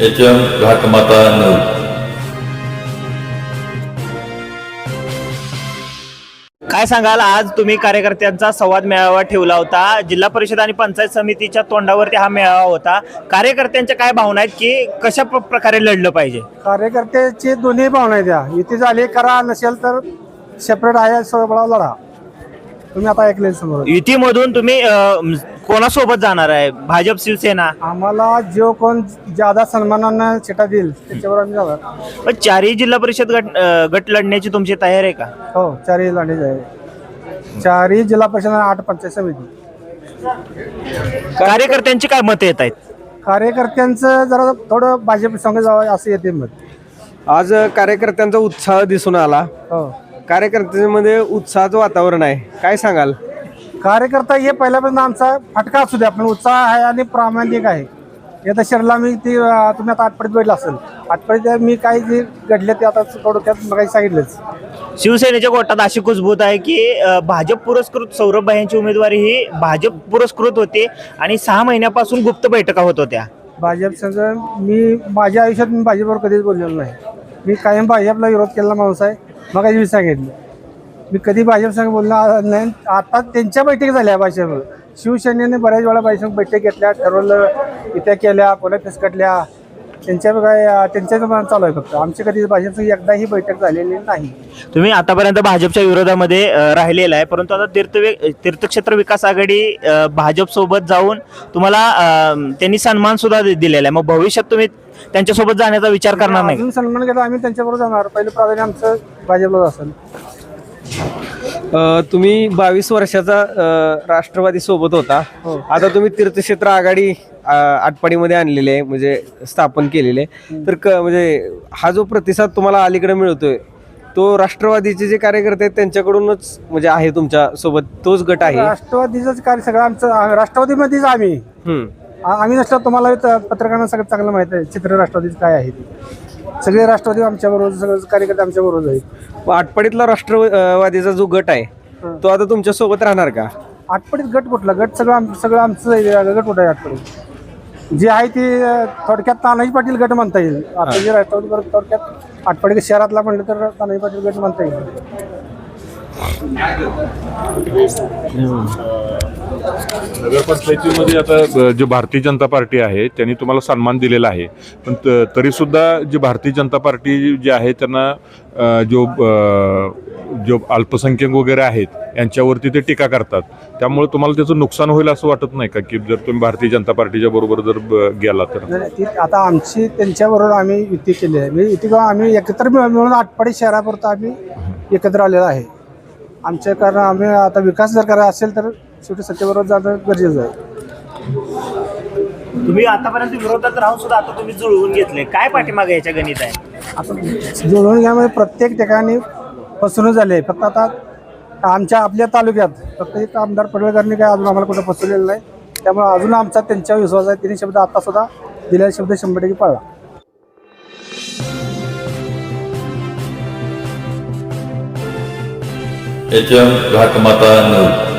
HM घाटमाता news. काय सांगाल, आज तुम्ही कार्यकर्त्यांचा संवाद मेळावा ठेवला होता. जिल्हा परिषद आणि पंचायत समितीच्या तोंडावरती हा मेळावा होता. कार्यकर्त्यांच्या काय भावना आहेत की कशा प्रकारे लढलं पाहिजे? कार्यकर्त्याची दोन्ही भावना आहेत. त्या युती झाली करा, नसेल तर सेपरेट आहे सोबळा लढा. तुम्ही आता ऐकले समोर. युतीमधून तुम्ही कोणासोबत जाणार आहे? भाजप, शिवसेना? आम्हाला जो कोण ज्यादा सन्मानानं चिठा देईल त्याच्यावर आम्ही जाणार. पण चारही जिल्हा परिषद गट लढण्याची तुमची तयारी आहे का? हो, चारही लढे आहे. चारही जिल्हा परिषद 8 पंचायत समिती. कार्यकर्त्यांची काय मतं येत आहेत? कार्यकर्त्यांचं जरा थोडं भाजप संघ जावं असं येते मत. आज कार्यकर्त्यांचा उत्साह दिसून आला. हो, कार्यकर्त्यांमध्ये उत्साहाचं वातावरण आहे. काय सांगाल? कार्यकर्ता हे पहिल्यापासून आमचा फटका असू द्या, पण उत्साह आहे आणि प्रामाणिक आहे. आता शहराला मी ती तुम्ही आता आठपडीत बैठला असेल. आठपडीत मी काय जे घडले ते आता थोडक्यात मग सांगितलंच. शिवसेनेच्या गोटात अशी कुजबूत आहे की भाजप पुरस्कृत सौरभ भाईंची उमेदवारी ही भाजप पुरस्कृत होती आणि 6 महिन्यापासून गुप्त बैठका होत होत्या. भाजप संघ मी माझ्या आयुष्यात मी भाजपवर कधीच बोललेलो नाही. मी कायम भाजपला विरोध केलेला माणूस आहे. मग मी सांगितलं मी कधी भाजप संघ बोलणार नाही. आता त्यांच्या बैठकी झाल्या भाजप शिवसेनेने बऱ्याच वेळा भाजप बैठक घेतल्या, ठरवलं, इत्या केल्या, कोणा फिसकटल्या. त्यांच्या काय त्यांच्या चालू आहे. फक्त आमची कधी भाजप संघ एकदाही बैठक झालेली नाही. तुम्ही आतापर्यंत भाजपच्या विरोधामध्ये राहिलेला आहे, परंतु आता तीर्थक्षेत्र विकास आघाडी भाजप सोबत जाऊन तुम्हाला त्यांनी सन्मान सुद्धा दिलेला आहे. मग भविष्यात तुम्ही त्यांच्यासोबत जाण्याचा विचार करणार नाही? अजून सन्मान केला आम्ही त्यांच्याबरोबर जाणार. पहिलं प्राधान्य आमचं भाजपला असेल. तुम्ही 22 वर्षाचा राष्ट्रवादी सोबत होता. आता तुम्ही तीर्थक्षेत्र आघाडी आटपाडीमध्ये आणलेली आहे, म्हणजे स्थापन केलेले. तर म्हणजे हा जो प्रतिसाद तुम्हाला अलीकडे मिळतोय तो राष्ट्रवादीचे जे कार्यकर्ते आहेत त्यांच्याकडूनच म्हणजे आहे, तुमच्या सोबत तोच गट आहे? राष्ट्रवादीचंच कार्य सगळं आमचं. राष्ट्रवादीमध्येच आम्ही नसलं तुम्हाला पत्रकारांना सगळं चांगलं माहिती आहे चित्र राष्ट्रवादीचं काय आहे ते. सगळे राष्ट्रवादी आमच्या बरोबर, सगळे कार्यकर्ते आमच्या बरोबर आहेत. आटपाडीतला राष्ट्रवादीचा जो गट आहे तो आता तुमच्या सोबत राहणार का? आटपाडीत गट कुठला? गट सगळं आमचं गट कुठं आहे आटपाडीत? जे आहे ती थोडक्यात तानाजी पाटील गट म्हणता येईल. आता जे राष्ट्रवादी बरोबर थोडक्यात आटपाडी शहरातला म्हणलं तर तानाजी पाटील गट म्हणता येईल. नगरपंचायतीमध्ये आता जे भारतीय जनता पार्टी आहे त्यांनी तुम्हाला सन्मान दिलेला आहे, पण तरी सुद्धा जे भारतीय जनता पार्टी जे आहे त्यांना जो अल्पसंख्याक वगैरे आहेत यांच्यावरती ते टीका करतात. त्यामुळे तुम्हाला त्याचं नुकसान होईल असं वाटत नाही का की जर तुम्ही भारतीय जनता पार्टीच्या बरोबर जर गेला तर? आता आमची त्यांच्याबरोबर आम्ही युती केली आहे. युती आम्ही एकत्र मिळून आटपाडी शहरापुरतं आम्ही एकत्र आलेलो आहे. आमच्या कारण आम्ही आता विकास जर करायचा असेल तर शेवटी सत्तेबरोबर जाणं गरजेचं आहे. तुम्ही आतापर्यंत विरोधात राहून सुद्धा आता तुम्ही जुळवून घेतले, काय पाठीमागे याच्या गणित आहे? आता जुळवून घ्यामध्ये प्रत्येक ठिकाणी फसवणूक झाली आहे. फक्त आता आपल्या तालुक्यात फक्त एक आमदार पडळकरनी काय अजून आम्हाला कुठं फसवलेलं नाही. त्यामुळे अजून आमचा त्यांच्यावर विश्वास आहे. तिने शब्द आता सुद्धा दिलेला शब्द 100% पाळला. HM घाटमाता news.